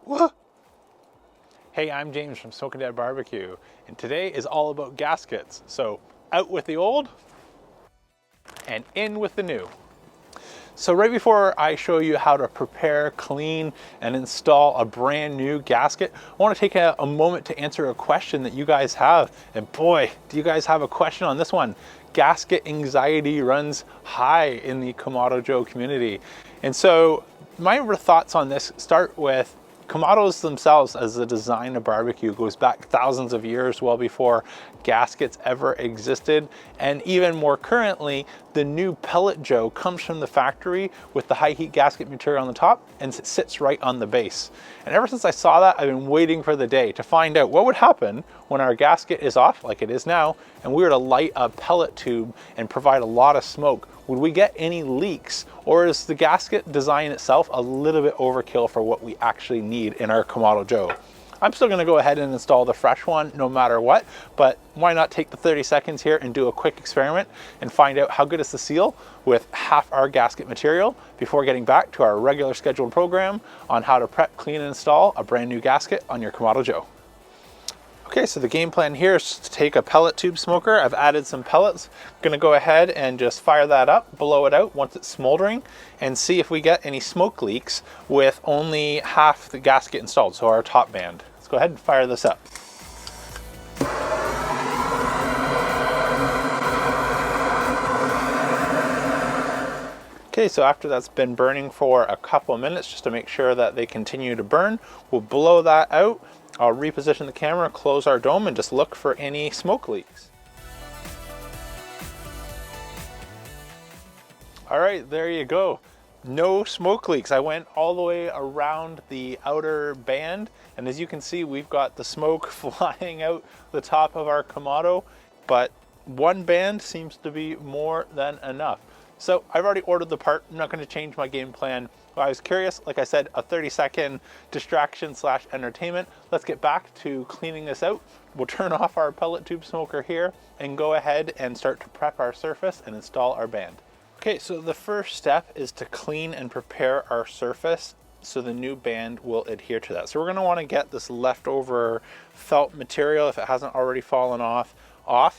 What? Hey, I'm James from Smoking Dead Barbecue, and today is all about gaskets. So out with the old and in with the new. So right before I show you how to prepare, clean, and install a brand new gasket, I want to take a moment to answer a question that you guys have. And boy, do you guys have a question on this one. Gasket anxiety runs high in the Kamado Joe community. And so my thoughts on this start with Kamados themselves as the design of barbecue goes back thousands of years, well before gaskets ever existed. And even more currently, the new pellet Joe comes from the factory with the high heat gasket material on the top and it sits right on the base. And ever since I saw that, I've been waiting for the day to find out what would happen when our gasket is off, like it is now, and we were to light a pellet tube and provide a lot of smoke. Would we get any leaks, or is the gasket design itself a little bit overkill for what we actually need in our Kamado Joe? I'm still gonna go ahead and install the fresh one no matter what, but why not take the 30 seconds here and do a quick experiment and find out how good is the seal with half our gasket material before getting back to our regular scheduled program on how to prep, clean, and install a brand new gasket on your Kamado Joe. Okay, so the game plan here is to take a pellet tube smoker. I've added some pellets. I'm gonna go ahead and just fire that up, blow it out once it's smoldering, and see if we get any smoke leaks with only half the gasket installed, so our top band. Let's go ahead and fire this up. Okay, so after that's been burning for a couple of minutes, just to make sure that they continue to burn, we'll blow that out. I'll reposition the camera, close our dome, and just look for any smoke leaks. All right, there you go. No smoke leaks. I went all the way around the outer band, and as you can see, we've got the smoke flying out the top of our Kamado, but one band seems to be more than enough. So I've already ordered the part. I'm not going to change my game plan. I was curious, like I said, a 30-second distraction / entertainment. Let's get back to cleaning this out. We'll turn off our pellet tube smoker here and go ahead and start to prep our surface and install our band. Okay, so the first step is to clean and prepare our surface so the new band will adhere to that. So we're going to want to get this leftover felt material, if it hasn't already fallen off.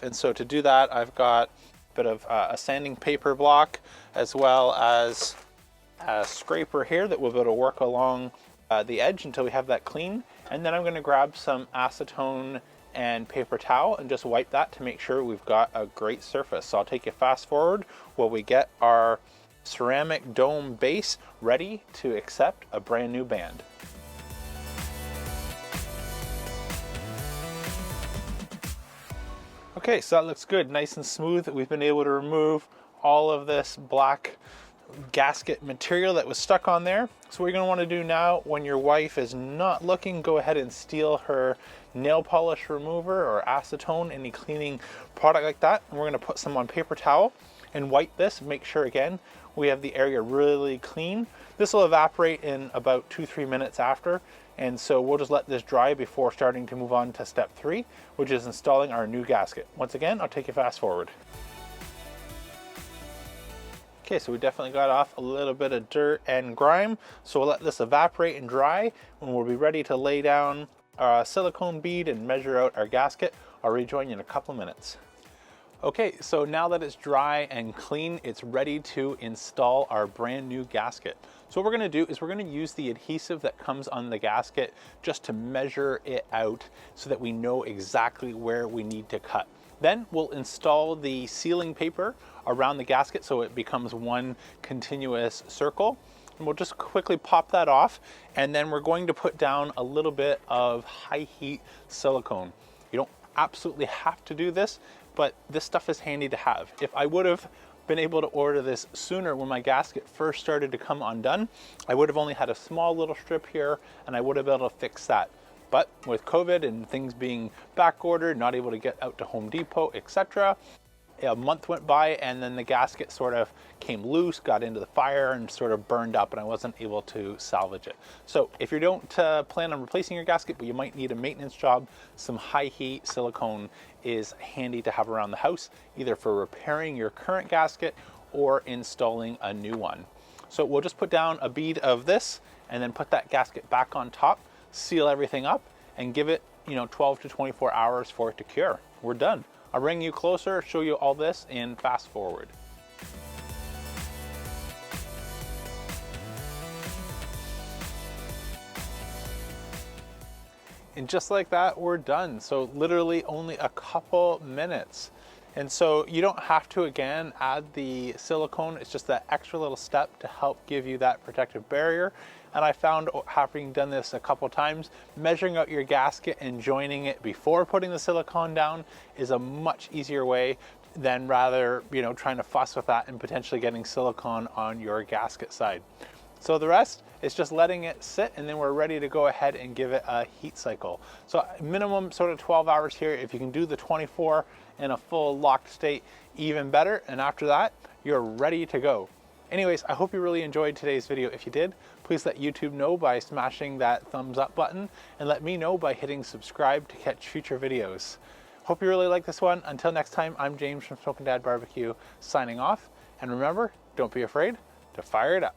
And so to do that, I've got a bit of a sanding paper block as well as a scraper here that we'll be able to work along the edge until we have that clean. And then I'm going to grab some acetone and paper towel and just wipe that to make sure we've got a great surface. So I'll take you fast forward while we get our ceramic dome base ready to accept a brand new band. Okay, so that looks good, nice and smooth. We've been able to remove all of this black gasket material that was stuck on there. So what you're going to want to do now, when your wife is not looking, go ahead and steal her nail polish remover or acetone, any cleaning product like that, and we're going to put some on paper towel and wipe this. Make sure again we have the area really clean. This will evaporate in about 2-3 minutes after, and so we'll just let this dry before starting to move on to step 3, which is installing our new gasket. Once again, I'll take you fast forward. Okay, so we definitely got off a little bit of dirt and grime, so we'll let this evaporate and dry, and we'll be ready to lay down our silicone bead and measure out our gasket. I'll rejoin you in a couple minutes. Okay, so now that it's dry and clean, it's ready to install our brand new gasket. So what we're going to do is we're going to use the adhesive that comes on the gasket just to measure it out so that we know exactly where we need to cut. Then we'll install the sealing paper around the gasket so it becomes one continuous circle. And we'll just quickly pop that off, and then we're going to put down a little bit of high heat silicone. You don't absolutely have to do this, but this stuff is handy to have. If I would have been able to order this sooner when my gasket first started to come undone, I would have only had a small little strip here and I would have been able to fix that. But with COVID and things being back ordered, not able to get out to Home Depot, etc., a month went by and then the gasket sort of came loose, got into the fire and sort of burned up, and I wasn't able to salvage it. So if you don't plan on replacing your gasket, but you might need a maintenance job, some high heat silicone is handy to have around the house, either for repairing your current gasket or installing a new one. So we'll just put down a bead of this and then put that gasket back on top, seal everything up, and give it 12 to 24 hours for it to cure. We're done. I'll bring you closer, show you all this in fast forward. And just like that, we're done. So literally only a couple minutes. And so you don't have to, again, add the silicone. It's just that extra little step to help give you that protective barrier. And I found, having done this a couple times, measuring out your gasket and joining it before putting the silicone down is a much easier way than rather, trying to fuss with that and potentially getting silicone on your gasket side. So the rest is just letting it sit, and then we're ready to go ahead and give it a heat cycle. So minimum sort of 12 hours here. If you can do the 24 in a full locked state, even better. And after that, you're ready to go. Anyways, I hope you really enjoyed today's video. If you did, please let YouTube know by smashing that thumbs up button, and let me know by hitting subscribe to catch future videos. Hope you really like this one. Until next time, I'm James from Smokin' Dad Barbecue signing off. And remember, don't be afraid to fire it up.